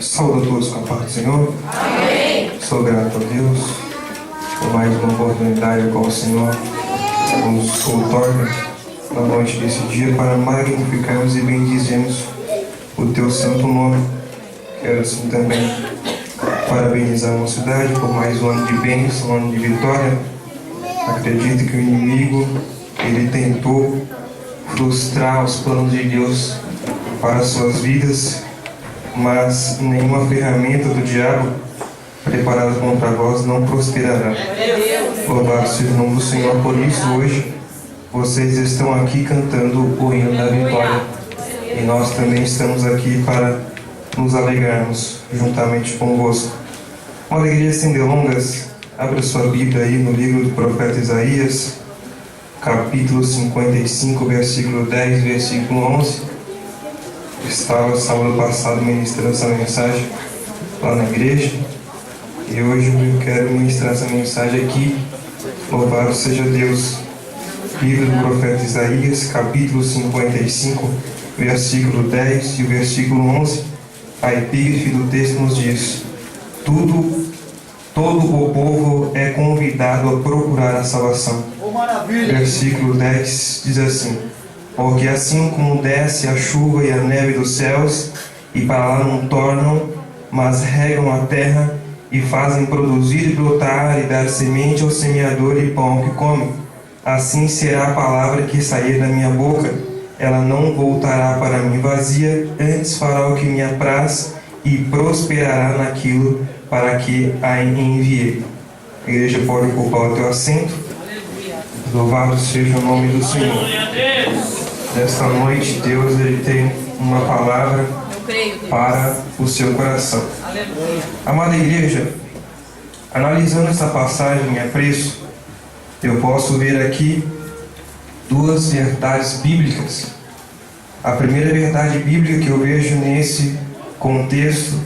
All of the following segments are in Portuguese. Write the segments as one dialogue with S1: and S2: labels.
S1: Saúde a todos com a paz do Senhor.
S2: Amém.
S1: Sou grato a Deus por mais uma oportunidade com o Senhor nos outorga na noite desse dia para magnificarmos e bendizermos o Teu santo nome. Quero assim também parabenizar a mocidade por mais um ano de bênção, um ano de vitória. Acredito que o inimigo, ele tentou frustrar os planos de Deus para as suas vidas, mas nenhuma ferramenta do diabo preparada contra vós não prosperará. Louvado seja o nome do Senhor. Por isso hoje vocês estão aqui cantando o hino da vitória, e nós também estamos aqui para nos alegrarmos juntamente convosco. Uma alegria sem delongas. Abra sua Bíblia aí no livro do profeta Isaías, capítulo 55, versículo 10, versículo 11. Estava sábado passado ministrando essa mensagem lá na igreja, e hoje eu quero ministrar essa mensagem aqui. Louvado seja Deus. Livro do profeta Isaías, capítulo 55, versículo 10 e o versículo 11. A epígrafe do texto nos diz: todo o povo é convidado a procurar a salvação. Versículo 10 diz assim: porque assim como desce a chuva e a neve dos céus, e para lá não tornam, mas regam a terra, e fazem produzir e brotar, e dar semente ao semeador e pão ao que come, assim será a palavra que sair da minha boca. Ela não voltará para mim vazia, antes fará o que me apraz, e prosperará naquilo para que a enviei. A igreja pode ocupar o teu assento. Louvado seja o nome do Senhor. Nesta noite, Deus ele tem uma palavra para o seu coração. Amada igreja, analisando essa passagem em apreço, eu posso ver aqui duas verdades bíblicas. A primeira verdade bíblica que eu vejo nesse contexto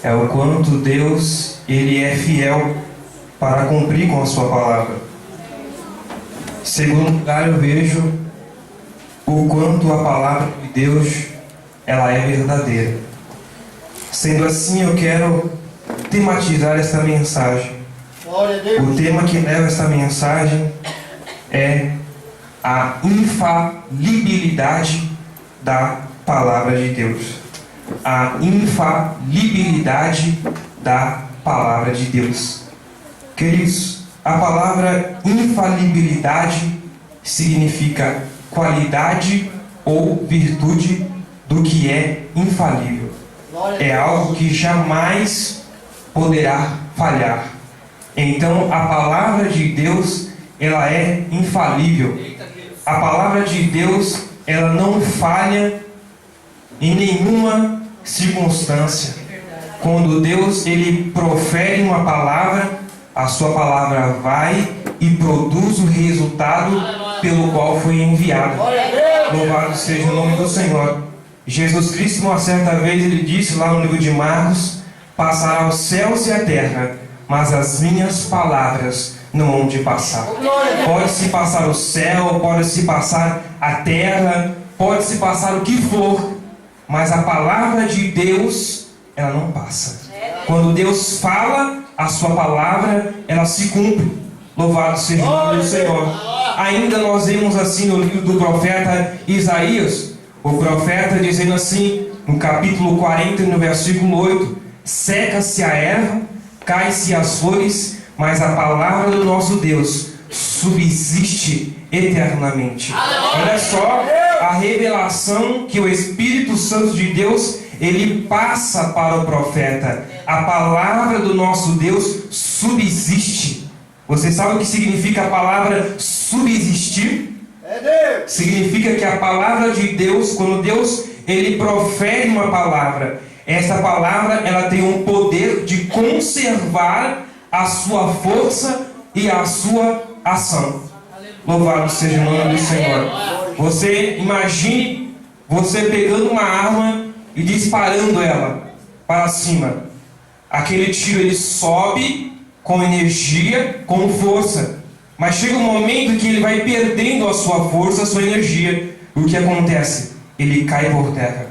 S1: é o quanto Deus ele é fiel para cumprir com a sua palavra. Em segundo lugar, eu vejo o quanto a palavra de Deus ela é verdadeira. Sendo assim, eu quero tematizar esta mensagem. O tema que leva essa mensagem é a infalibilidade da palavra de Deus. A infalibilidade da palavra de Deus. Queridos, a palavra infalibilidade significa qualidade ou virtude do que é infalível. É algo que jamais poderá falhar. Então, a palavra de Deus, ela é infalível. A palavra de Deus, ela não falha em nenhuma circunstância. Quando Deus ele profere uma palavra, a sua palavra vai e produz o resultado pelo qual foi enviada. Louvado seja o nome do Senhor. Jesus Cristo, uma certa vez, ele disse lá no livro de Marcos: passará os céus e a terra, mas as minhas palavras não hão de passar. Pode-se passar o céu, pode-se passar a terra, pode-se passar o que for, mas a palavra de Deus, ela não passa. Quando Deus fala, a sua palavra, ela se cumpre. Louvado seja o nome do Senhor. Ainda nós vemos assim no livro do profeta Isaías, o profeta dizendo assim, no capítulo 40, no versículo 8: seca-se a erva, cai-se as flores, mas a palavra do nosso Deus subsiste eternamente. Olha só a revelação que o Espírito Santo de Deus ele passa para o profeta. A palavra do nosso Deus subsiste. Você sabe o que significa a palavra subsistir? Significa que a palavra de Deus, quando Deus ele profere uma palavra, essa palavra ela tem um poder de conservar a sua força e a sua ação. Louvado seja o nome do Senhor. Você imagine você pegando uma arma e disparando ela para cima. Aquele tiro ele sobe com energia, com força, mas chega um momento que ele vai perdendo a sua força, a sua energia. O que acontece? ele cai por terra.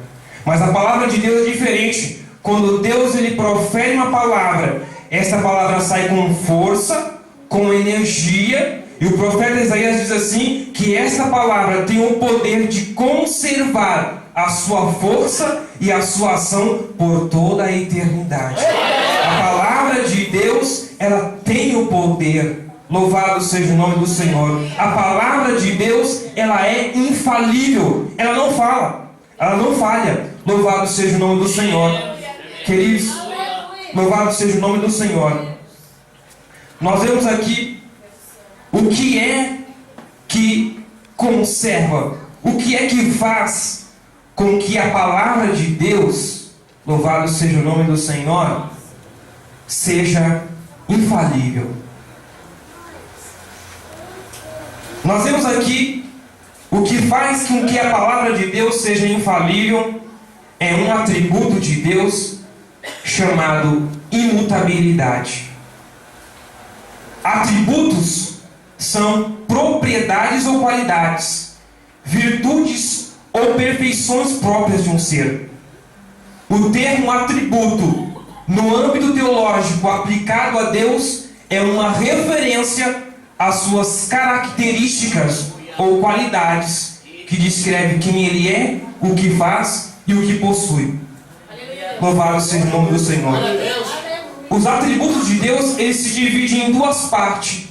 S1: Mas a palavra de Deus é diferente. Quando Deus ele profere uma palavra, essa palavra sai com força, com energia, e o profeta Isaías diz assim, que essa palavra tem o poder de conservar a sua força e a sua ação por toda a eternidade. A palavra de Deus, ela tem o poder. Louvado seja o nome do Senhor. A palavra de Deus, ela é infalível. Ela não fala, ela não falha. Louvado seja o nome do Senhor. Queridos, louvado seja o nome do Senhor. Nós vemos aqui o que é que conserva, o que é que faz com que a palavra de Deus, louvado seja o nome do Senhor, seja infalível. Nós vemos aqui o que faz com que a palavra de Deus seja infalível é um atributo de Deus chamado imutabilidade. Atributos são propriedades ou qualidades, virtudes ou perfeições próprias de um ser. O termo atributo, no âmbito teológico aplicado a Deus, é uma referência às suas características ou qualidades, que descreve quem Ele é, o que faz e o que possui. Louvado seja o nome do Senhor. Os atributos de Deus, eles se dividem em duas partes.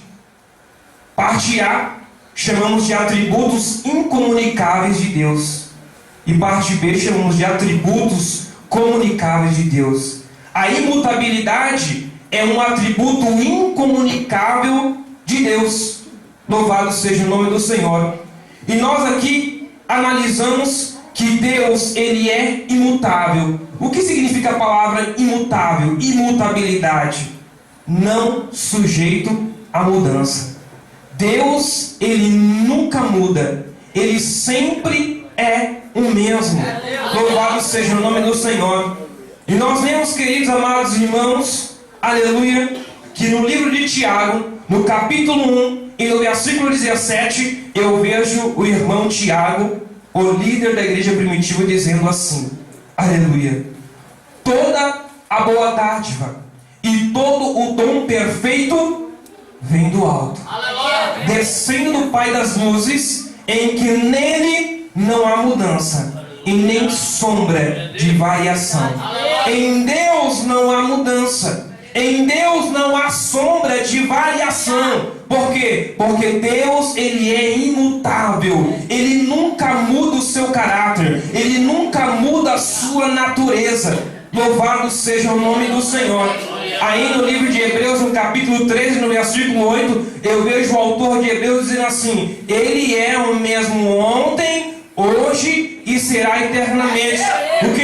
S1: Parte A, chamamos de atributos incomunicáveis de Deus. E parte B, chamamos de atributos comunicáveis de Deus. A imutabilidade é um atributo incomunicável de Deus. Louvado seja o nome do Senhor. E nós aqui analisamos que Deus, Ele é imutável. O que significa a palavra imutável? Imutabilidade. Não sujeito à mudança. Deus, Ele nunca muda. Ele sempre é o mesmo. Louvado seja o nome do Senhor. E nós vemos, queridos amados irmãos, aleluia, que no livro de Tiago, no capítulo 1 e no versículo 17, eu vejo o irmão Tiago, o líder da igreja primitiva, dizendo assim, aleluia: toda a boa dádiva e todo o dom perfeito vem do alto, descendo do Pai das luzes, em que nele não há mudança e nem sombra de variação. Em Deus não há mudança, em Deus não há sombra de variação. Por quê? Porque Deus, Ele é imutável. Ele nunca muda o seu caráter, Ele nunca muda a sua natureza. Louvado seja o nome do Senhor. Aí no livro de Hebreus, no capítulo 13, no versículo 8, eu vejo o autor de Hebreus dizendo assim: Ele é o mesmo ontem, hoje e será eternamente. O que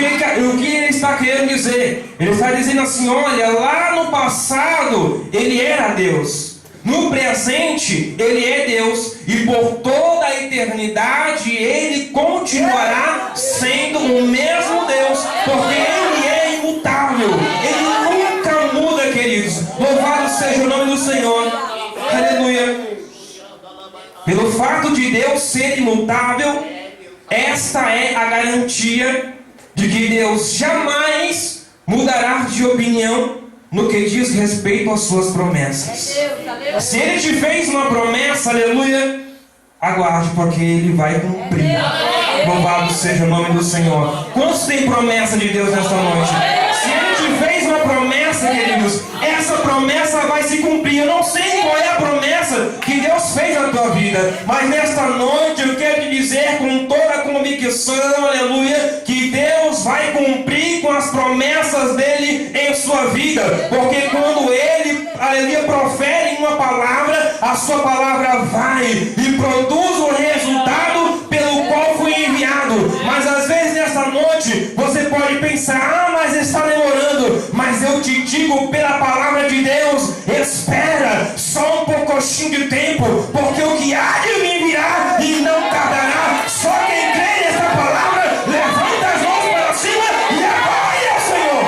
S1: ele está querendo dizer? Ele está dizendo assim: olha, lá no passado Ele era Deus, no presente Ele é Deus, e por toda a eternidade Ele continuará sendo o mesmo Deus, porque Ele é imutável. Ele nunca muda, queridos. Louvado seja o nome do Senhor. Aleluia. Pelo fato de Deus ser imutável, esta é a garantia de que Deus jamais mudará de opinião no que diz respeito às suas promessas. Se Ele te fez uma promessa, aleluia, aguarde, porque Ele vai cumprir. Louvado seja o nome do Senhor. Quantos tem promessa de Deus nesta noite? Se Ele te fez uma promessa, queridos, essa promessa vai se cumprir. Eu não sei qual é a promessa que Deus fez na tua vida, mas nesta noite eu quero te dizer com toda a convicção, aleluia, que Deus vai cumprir com as promessas dele em sua vida. Porque quando Ele, aleluia, profere uma palavra, a sua palavra vai e produz o resultado pelo qual foi enviado. Mas às vezes nesta noite você pode pensar: mas está demorando. Mas eu te digo pela palavra de Deus, espera só um pouquinho de tempo, porque o que há de vir virá e não tardará. Só quem crê nessa palavra, levanta as mãos para cima e adore ao Senhor.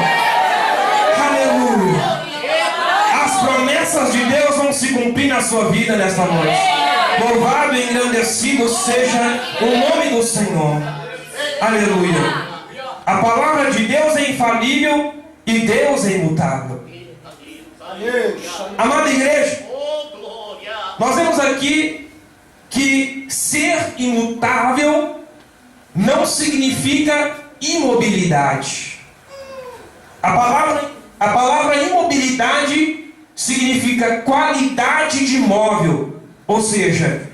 S1: Aleluia. As promessas de Deus vão se cumprir na sua vida nesta noite. Louvado e engrandecido seja o nome do Senhor. Aleluia. A palavra de Deus é infalível e Deus é imutável. Amada igreja, nós vemos aqui que ser imutável não significa imobilidade. A palavra imobilidade significa qualidade de móvel, ou seja,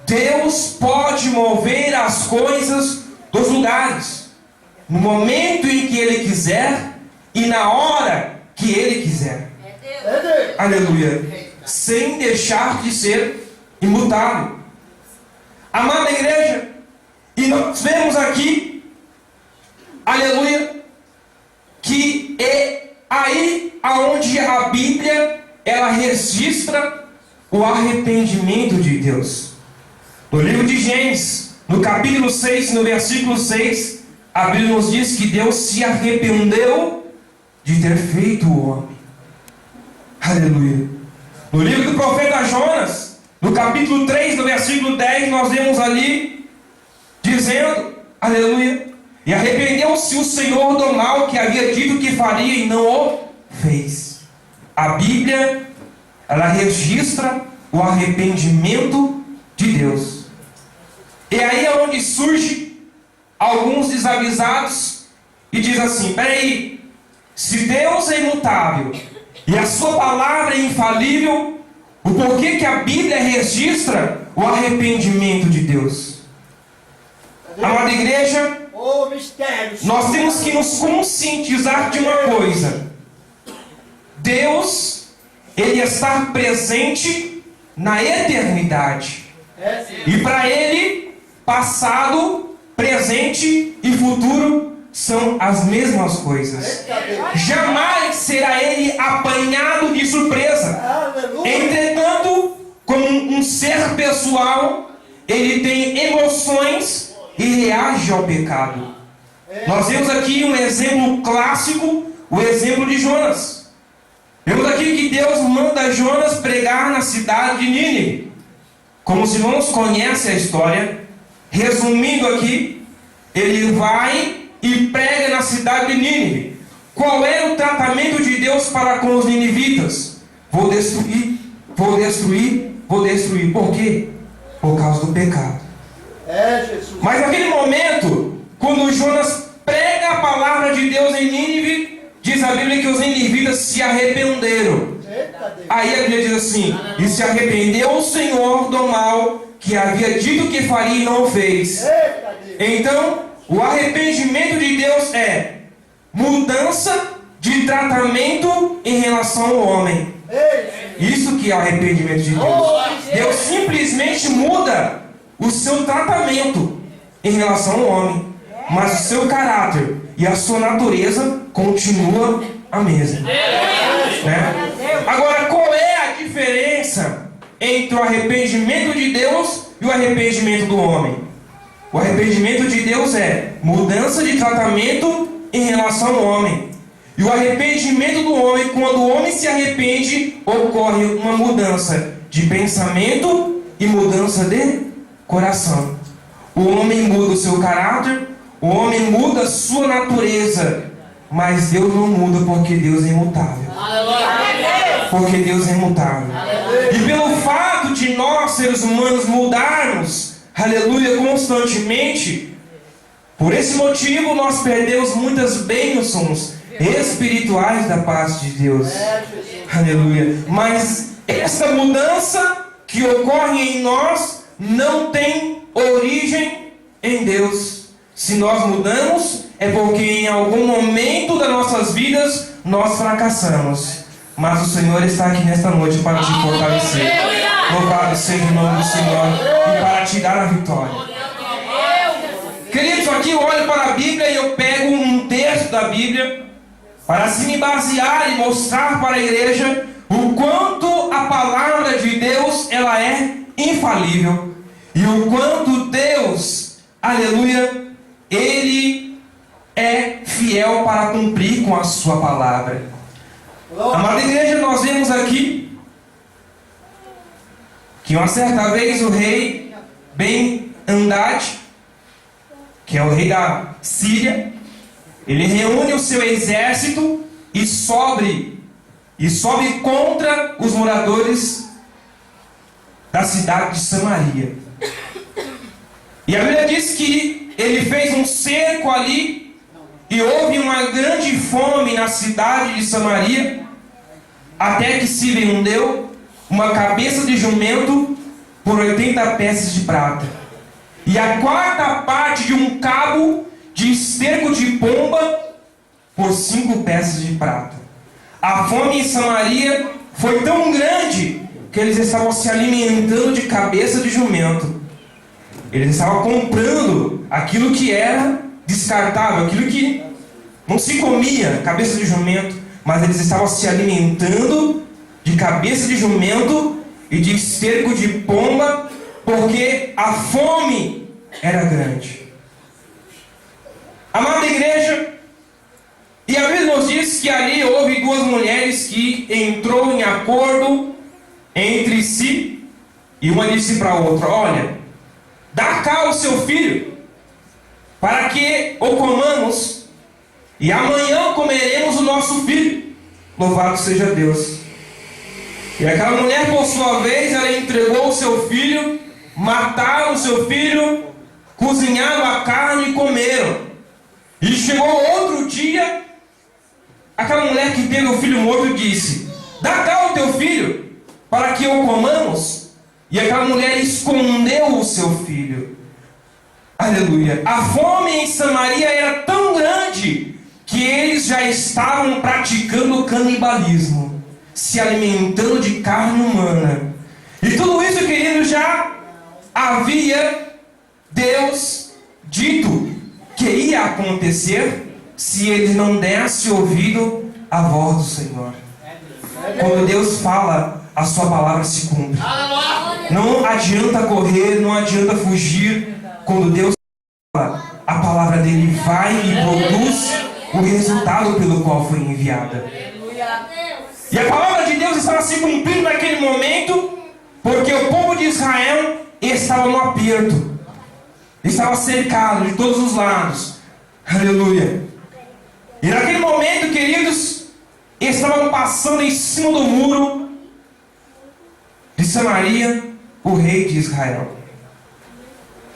S1: Deus pode mover as coisas dos lugares no momento em que Ele quiser e na hora que Ele quiser. Aleluia. Sem deixar de ser imutável. Amada igreja, e nós vemos aqui, aleluia, que é aí aonde a Bíblia ela registra o arrependimento de Deus. No livro de Gênesis, no capítulo 6, no versículo 6, a Bíblia nos diz que Deus se arrependeu de ter feito o homem. Aleluia. No livro do profeta Jonas, no capítulo 3, no versículo 10, nós vemos ali dizendo, aleluia, e arrependeu-se o Senhor do mal que havia dito que faria e não o fez. A Bíblia, ela registra o arrependimento de Deus. E aí é onde surge alguns desavisados e diz assim, peraí, se Deus é imutável e a sua palavra é infalível, o porquê que a Bíblia registra o arrependimento de Deus? Amada igreja, nós temos que nos conscientizar de uma coisa. Deus, Ele está presente na eternidade. E para Ele, passado, presente e futuro são as mesmas coisas. Jamais será Ele apanhado de surpresa. Entretanto, como um ser pessoal, Ele tem emoções e reage ao pecado. Nós vemos aqui um exemplo clássico, o exemplo de Jonas. Vemos aqui que Deus manda Jonas pregar na cidade de Nínive. Como os irmãos conhecem a história, resumindo aqui, ele vai e prega na cidade de Nínive. Qual era o tratamento de Deus para com os ninivitas? Vou destruir, vou destruir, vou destruir. Por quê? Por causa do pecado. Jesus. Mas naquele momento, quando Jonas prega a palavra de Deus em Nínive, diz a Bíblia que os ninivitas se arrependeram. Aí a Bíblia diz assim, e se arrependeu o Senhor do mal que havia dito que faria e não o fez. Então, o arrependimento de Deus é mudança de tratamento em relação ao homem. Isso que é o arrependimento de Deus. Deus simplesmente muda o seu tratamento em relação ao homem, mas o seu caráter e a sua natureza continua a mesma. Né? Agora, qual é a diferença entre o arrependimento de Deus e o arrependimento do homem? O arrependimento de Deus é mudança de tratamento em relação ao homem. E o arrependimento do homem, quando o homem se arrepende, ocorre uma mudança de pensamento e mudança de coração. O homem muda o seu caráter, o homem muda a sua natureza, mas Deus não muda porque Deus é imutável. Porque Deus é imutável. E pelo fato de nós, seres humanos, mudarmos, aleluia, constantemente, por esse motivo nós perdemos muitas bênçãos espirituais da parte de Deus. Aleluia. Mas essa mudança que ocorre em nós não tem origem em Deus. Se nós mudamos, é porque em algum momento das nossas vidas nós fracassamos. Mas o Senhor está aqui nesta noite para te fortalecer. Louvado seja o nome do Senhor e para te dar a vitória. Queridos, aqui eu olho para a Bíblia e eu pego um texto da Bíblia para assim me basear e mostrar para a igreja o quanto a palavra de Deus ela é infalível e o quanto Deus, aleluia, Ele é fiel para cumprir com a sua palavra. Amada igreja, nós vemos aqui que uma certa vez o rei Ben-Hadad, que é o rei da Síria, ele reúne o seu exército e sobe contra os moradores da cidade de Samaria. E a Bíblia diz que ele fez um cerco ali e houve uma grande fome na cidade de Samaria, até que se vendeu uma cabeça de jumento por 80 peças de prata e a quarta parte de um cabo de esterco de pomba por 5 peças de prata. A fome em Samaria foi tão grande que eles estavam se alimentando de cabeça de jumento. Eles estavam comprando aquilo que era descartável, aquilo que não se comia, cabeça de jumento, mas eles estavam se alimentando de cabeça de jumento e de esterco de pomba, porque a fome era grande. Amada igreja, e a Bíblia nos diz que ali houve duas mulheres que entrou em acordo entre si, e uma disse para a outra: olha, dá cá o seu filho, para que o comamos, e amanhã comeremos o nosso filho. Louvado seja Deus. E aquela mulher, por sua vez, ela entregou o seu filho, mataram o seu filho, cozinharam a carne e comeram. E chegou outro dia, aquela mulher que teve o filho morto disse: dá cá o teu filho, para que o comamos. E aquela mulher escondeu o seu filho. Aleluia. A fome em Samaria era tão grande que eles já estavam praticando canibalismo, se alimentando de carne humana. E tudo isso, querido, já havia Deus dito que ia acontecer se eles não dessem ouvido à voz do Senhor. Quando Deus fala, a sua palavra se cumpre. Não adianta correr, não adianta fugir. Quando Deus fala, a palavra dele vai e produz o resultado pelo qual foi enviada. E a palavra de Deus estava se cumprindo naquele momento, porque o povo de Israel estava no aperto, estava cercado de todos os lados. Aleluia. E naquele momento, queridos, estavam passando em cima do muro de Samaria o rei de Israel.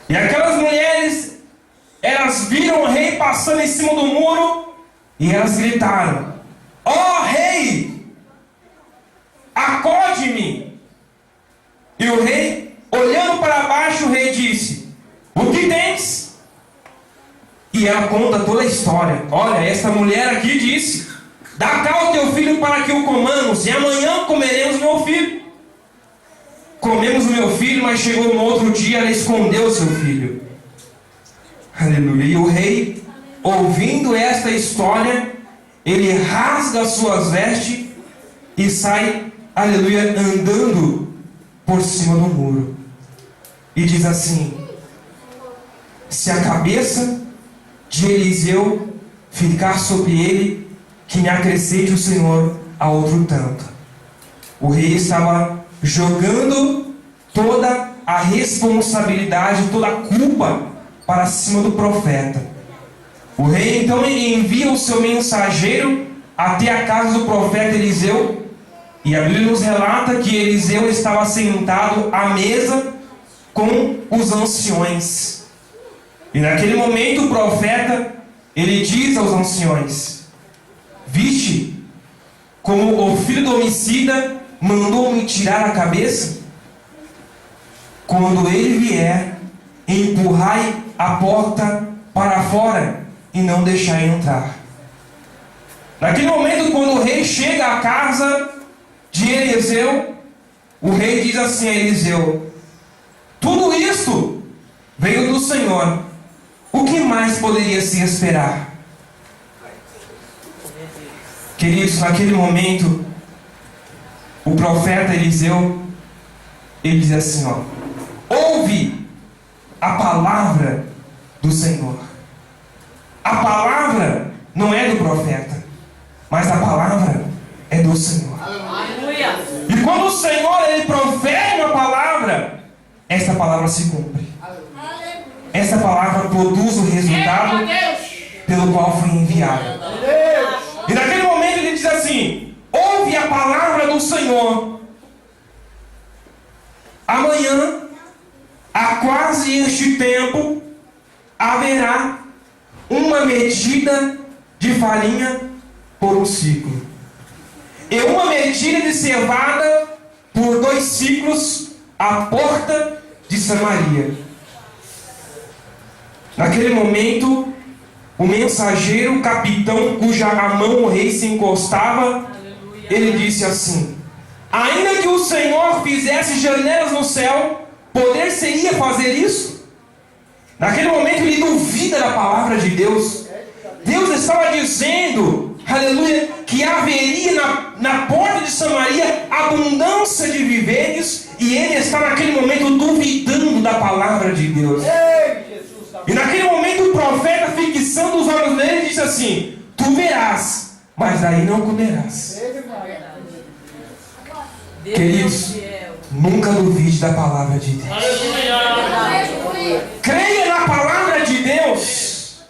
S1: E aquelas mulheres, elas viram o rei passando em cima do muro e elas gritaram: ó rei, acode-me. E o rei, olhando para baixo, o rei disse: o que tens? E ela conta toda a história. Olha, esta mulher aqui disse: dá cá o teu filho para que o comamos, e amanhã comeremos meu filho. Comemos o meu filho, mas chegou no outro dia, ela escondeu o seu filho. Aleluia. E o rei, ouvindo esta história, ele rasga as suas vestes e sai, aleluia, andando por cima do muro. E diz assim: se a cabeça de Eliseu ficar sobre ele, que me acrescente o Senhor a outro tanto. O rei estava jogando toda a responsabilidade, toda a culpa para cima do profeta. O rei então envia o seu mensageiro até a casa do profeta Eliseu, e a Bíblia nos relata que Eliseu estava sentado à mesa com os anciões. E naquele momento o profeta, ele diz aos anciões: viste como o filho do homicida mandou-me tirar a cabeça? Quando ele vier, empurrai a porta para fora e não deixai entrar. Naquele momento, quando o rei chega à casa de Eliseu, o rei diz assim a Eliseu: tudo isto veio do Senhor. O que mais poderia se esperar? Queridos, naquele momento, o profeta Eliseu, ele diz assim: ó, ouve a palavra do Senhor. A palavra não é do profeta, mas a palavra é do Senhor. Aleluia. E quando o Senhor, ele profere uma palavra, essa palavra se cumpre. essa palavra produz o resultado pelo qual foi enviada. E naquele momento ele diz assim: ouve a palavra do Senhor. Amanhã, a quase este tempo, haverá uma medida de farinha por um ciclo, e uma medida de cevada por 2 ciclos à porta de Samaria. Naquele momento, o mensageiro, o capitão, cuja mão o rei se encostava, ele disse assim: ainda que o Senhor fizesse janelas no céu, poder seria fazer isso? Naquele momento ele duvida da palavra de Deus. Deus estava dizendo, aleluia, que haveria na porta de Samaria abundância de viveres, e ele está naquele momento duvidando da palavra de Deus. E naquele momento o profeta, fixando os olhos nele, disse assim: tu verás, mas daí não comerás. Queridos, nunca duvide da palavra de Deus. Creia na palavra de Deus,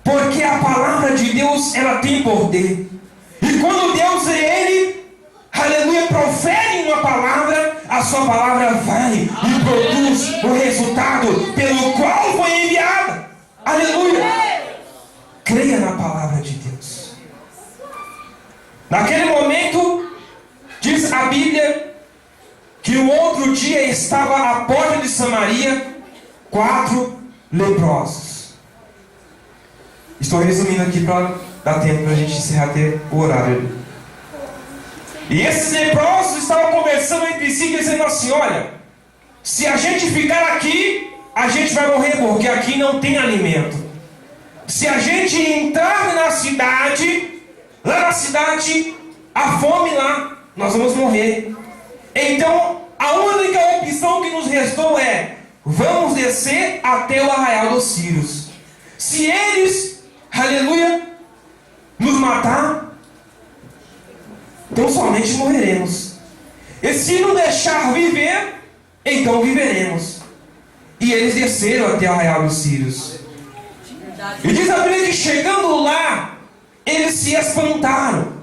S1: porque a palavra de Deus, ela tem poder. E quando Deus, ele, aleluia, profere uma palavra, a sua palavra vai e produz o resultado pelo qual foi enviada. Aleluia. Creia na palavra de Deus. Naquele momento, diz a Bíblia que o outro dia estava à porta de Samaria 4 leprosos. Estou resumindo aqui para dar tempo para a gente encerrar até o horário. E esses leprosos estavam conversando entre si, dizendo assim: olha, se a gente ficar aqui, a gente vai morrer, porque aqui não tem alimento. Se a gente entrar na cidade, lá na cidade, há fome lá, nós vamos morrer. Então, a única opção que nos restou é: vamos descer até o arraial dos Sírios. Se eles, aleluia, nos matar, então somente morreremos. E se não deixar viver, então viveremos. E eles desceram até o arraial dos Sírios. E diz a Bíblia que chegando lá, eles se espantaram,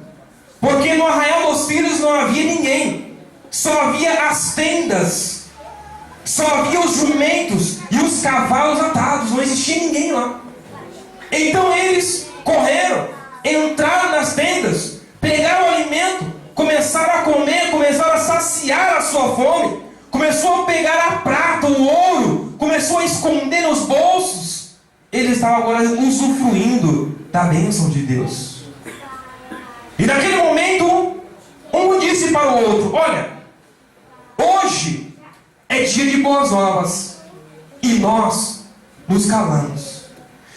S1: porque no arraial dos Sírios não havia ninguém. Só havia as tendas, só havia os jumentos e os cavalos atados. Não existia ninguém lá. Então eles correram, entraram nas tendas, pegaram o alimento, começaram a comer, começaram a saciar a sua fome, começou a pegar a prata, o ouro, começou a esconder nos bolsos. Eles estavam agora usufruindo da bênção de Deus. E naquele momento, um disse para o outro: olha, hoje é dia de boas novas, e nós nos calamos.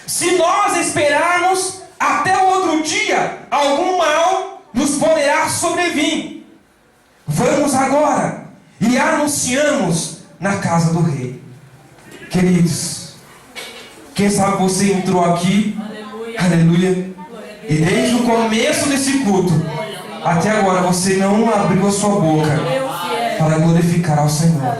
S1: Se nós esperarmos até o outro dia, algum mal nos poderá sobrevir. Vamos agora e anunciamos na casa do rei. Queridos, quem sabe você entrou aqui, aleluia, e desde o começo desse culto até agora você não abriu a sua boca para glorificar ao Senhor.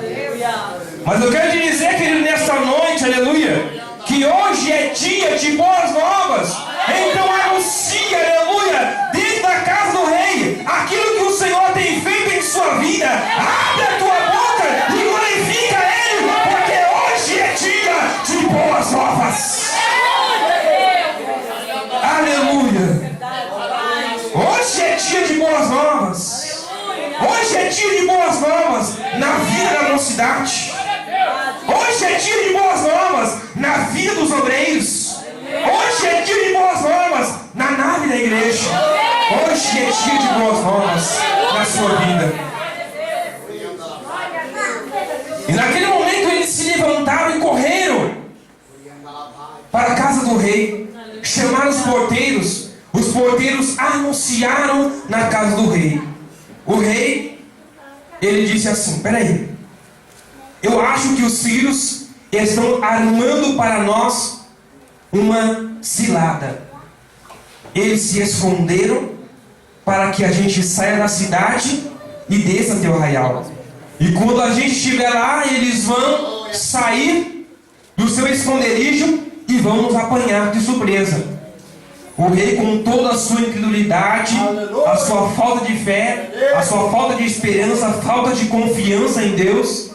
S1: Mas eu quero te dizer, querido, nesta noite, aleluia, que hoje é dia de boas novas. Então anuncie, aleluia, dentro da casa do rei, aquilo que o Senhor tem feito em sua vida. Abre a tua boca e glorifica Ele, porque hoje é dia de boas novas. Aleluia. Hoje é dia de boas novas. Hoje é dia de boas novas na vida da mocidade. Hoje é dia de boas novas na vida dos obreiros. Hoje é dia de boas novas na nave da igreja. Hoje é dia de boas novas na sua vida. E naquele momento eles se levantaram e correram para a casa do rei. Chamaram os porteiros. Os porteiros anunciaram na casa do rei. O rei, ele disse assim: peraí, eu acho que os sírios estão armando para nós uma cilada. Eles se esconderam para que a gente saia da cidade e desça até o arraial. E quando a gente estiver lá, eles vão sair do seu esconderijo e vão nos apanhar de surpresa. O rei, com toda a sua incredulidade, a sua falta de fé, a sua falta de esperança, a falta de confiança em Deus,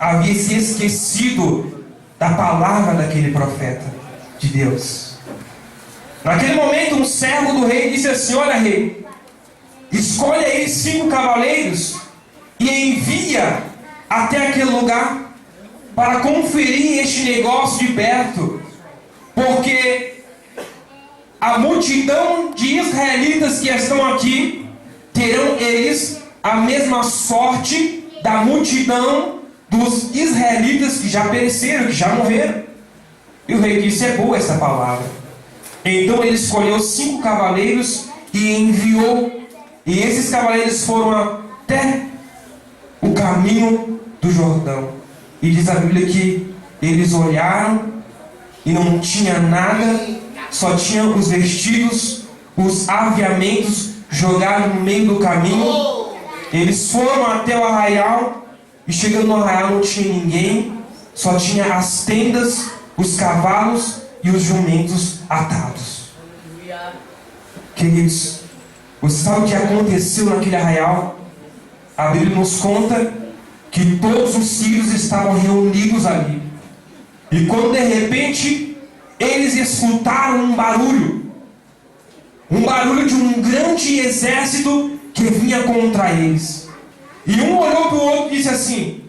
S1: havia se esquecido da palavra daquele profeta de Deus. Naquele momento, um servo do rei disse assim: olha, rei, escolhe aí 5 cavaleiros e envia até aquele lugar para conferir este negócio de perto, porque a multidão de israelitas que estão aqui terão eles a mesma sorte da multidão dos israelitas que já pereceram, que já morreram. E o rei disse: é boa essa palavra. Então ele escolheu 5 cavaleiros e enviou. E esses cavaleiros foram até o caminho do Jordão. E diz a Bíblia que eles olharam e não tinha nada, só tinham os vestidos, os aviamentos jogados no meio do caminho. Eles foram até o arraial e chegando no arraial não tinha ninguém, só tinha as tendas, os cavalos e os jumentos atados. Queridos, você sabe o que aconteceu naquele arraial? A Bíblia nos conta que todos os sírios estavam reunidos ali. E quando de repente eles escutaram um barulho de um grande exército que vinha contra eles. E um olhou para o outro e disse assim: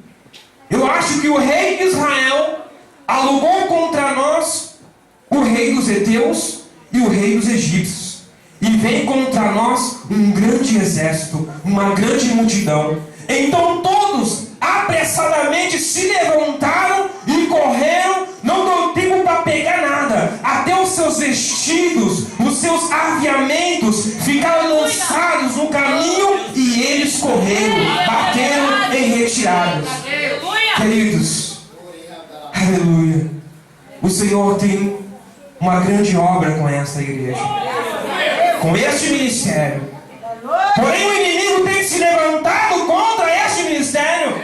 S1: eu acho que o rei de Israel alugou contra nós o rei dos heteus e o rei dos egípcios, e vem contra nós um grande exército, uma grande multidão. Então todos apressadamente se levantaram e correram, não deu tempo para pegar nada, até os seus vestidos, os seus aviamentos ficaram lançados no caminho e eles correram, bateram em retiradas. Queridos, aleluia, o Senhor tem uma grande obra com essa igreja, com este ministério. Porém o inimigo tem se levantado contra este ministério,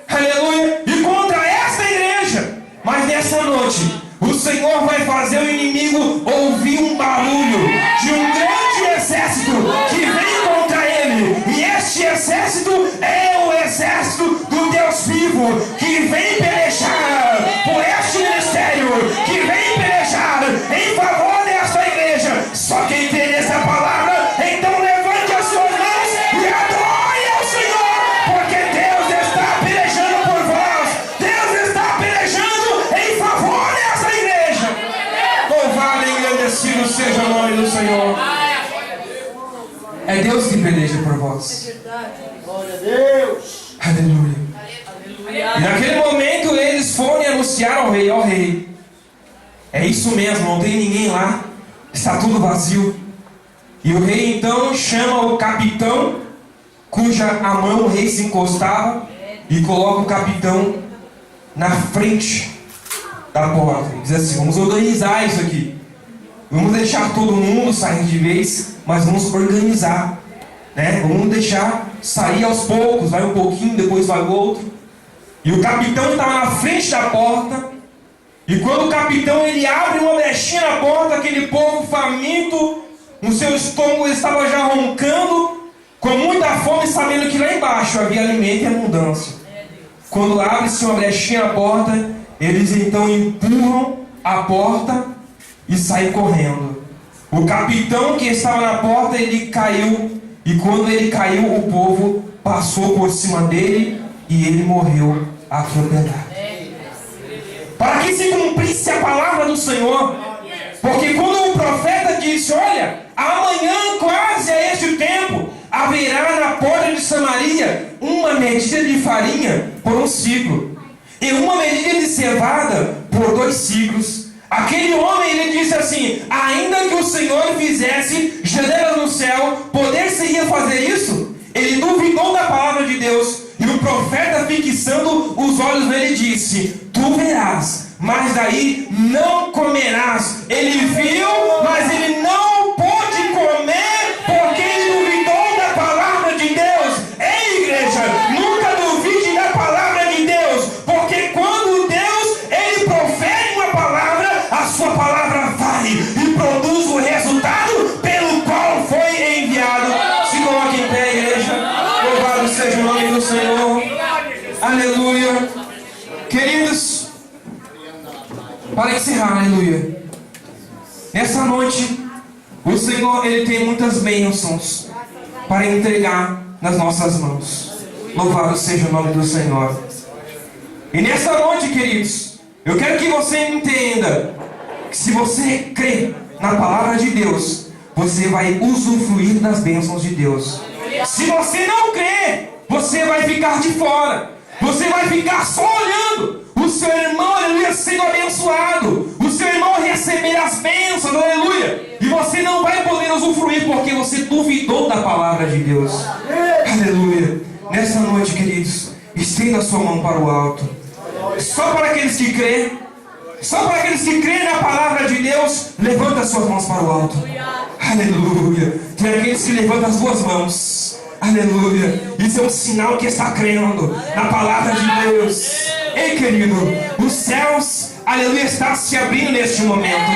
S1: aleluia, e contra esta igreja. Mas nessa noite o Senhor vai fazer o inimigo ouvir um barulho de um grande exército que vem contra ele. E este exército é o exército do Deus vivo, que vem pelejar por este ministério, que vem pelejar em favor desta igreja. Só quem tem essa palavra, então levante as suas mãos e adore ao Senhor, porque Deus está pelejando por vós, Deus está pelejando em favor dessa igreja. Louvado e engrandecido seja o nome do Senhor. É Deus que peleja por vós.
S2: Glória a Deus.
S1: Aleluia. E naquele momento eles foram e anunciaram ao rei: ó rei, é isso mesmo, não tem ninguém lá, está tudo vazio. E o rei então chama o capitão, cuja a mão o rei se encostava, e coloca o capitão na frente da porta. E diz assim: vamos organizar isso aqui. Vamos deixar todo mundo sair de vez, mas vamos organizar, né? Vamos deixar sair aos poucos, vai um pouquinho, depois vai o outro. E o capitão estava na frente da porta. E quando o capitão ele abre uma brechinha na porta, aquele povo faminto, no seu estômago estava já roncando, com muita fome, sabendo que lá embaixo havia alimento e abundância. Quando abre-se uma brechinha na porta, eles então empurram a porta e saem correndo. O capitão que estava na porta, ele caiu, e quando ele caiu, o povo passou por cima dele e ele morreu atropelado. Para que se cumprisse a palavra do Senhor. Porque quando o profeta disse: olha, amanhã quase a este tempo haverá na porta de Samaria uma medida de farinha por 1 ciclo, e uma medida de cevada por 2 ciclos. Aquele homem, ele disse assim: ainda que o Senhor fizesse janelas no céu, poder-se-ia fazer isso? Ele duvidou da palavra de Deus. E o profeta, fixando os olhos nele, disse: tu verás, mas daí não comerás. Ele viu, mas ele não pôde comer, porque ele duvidou da palavra de Deus. Ei, igreja, nunca duvide da palavra de Deus, porque quando Deus ele corre e produz o resultado pelo qual foi enviado. Se coloque em pé, igreja. Louvado seja o nome do Senhor. Aleluia. Queridos, para encerrar, aleluia, nessa noite o Senhor, Ele tem muitas bênçãos para entregar nas nossas mãos. Louvado seja o nome do Senhor. E nessa noite, queridos, eu quero que você entenda que se você crê na palavra de Deus, você vai usufruir das bênçãos de Deus. Se você não crê, você vai ficar de fora. Você vai ficar só olhando o seu irmão, aleluia, sendo abençoado, o seu irmão receber as bênçãos, aleluia, e você não vai poder usufruir porque você duvidou da palavra de Deus. Aleluia. Nessa noite, queridos, estenda a sua mão para o alto. Só para aqueles que creem, só para aqueles que creem na palavra de Deus, levanta as suas mãos para o alto. Aleluia. Tem aqueles que levantam as duas mãos. Aleluia. Isso é um sinal que está crendo na palavra de Deus. Ei, querido, os céus, aleluia, está se abrindo neste momento.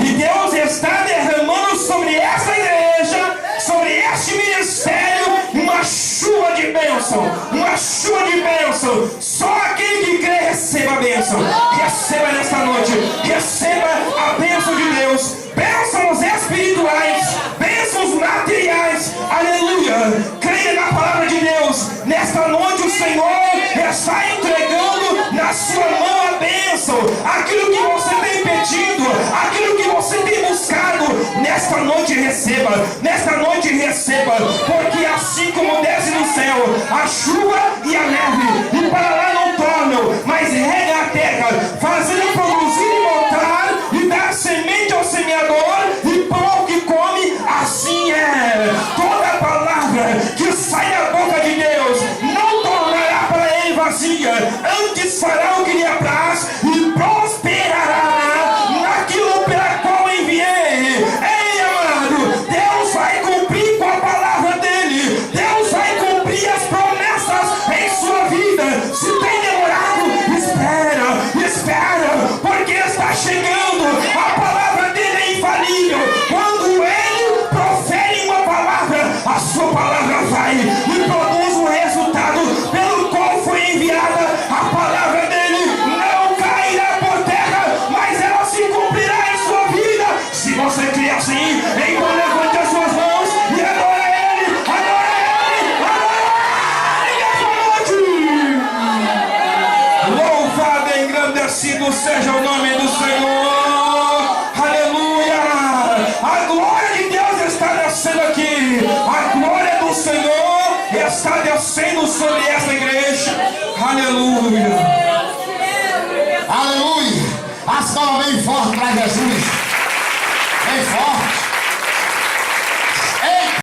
S1: E Deus está derramando sobre essa igreja, sobre este ministério, uma chuva de bênção. Uma chuva de bênção. Só aquele que crê receba a bênção. Receba nesta noite. Receba a bênção de Deus. Bênçãos espirituais, bênçãos materiais. Aleluia. Creia na palavra de Deus. Nesta noite o Senhor está entregando na sua mão a bênção. Aquilo que você tem pedido, aquilo que você tem buscado, nesta noite receba. Nesta noite receba. Porque assim como desce do céu a chuva e a neve, e para lá não tornam, mas rega a terra, fazendo produzir e montar, e dar semente ao semeador, e pão ao que come, assim é. Toda palavra que sai da boca de Deus não tornará para ele vazia, antes fará o que lhe apraz e prosperará naquilo pela qual enviei. Ei, amado, Deus vai cumprir com a palavra dele. Deus vai cumprir as promessas em sua vida. Se tem demorado, espera, porque está chegando. A palavra dele é infalível. Quando ele profere uma palavra, a sua palavra vai e produz um resultado pelo qual foi enviada. A palavra dele não cairá por terra, mas ela se cumprirá em sua vida. Se você crê assim, então levante as suas mãos e adore ele, louvado e engrandecido seja o nome do Senhor. Aleluia. A glória de Deus está descendo aqui. A glória do Senhor está descendo sobre essa igreja. Aleluia.
S2: Aleluia. As palmas bem fortes para Jesus. Bem forte.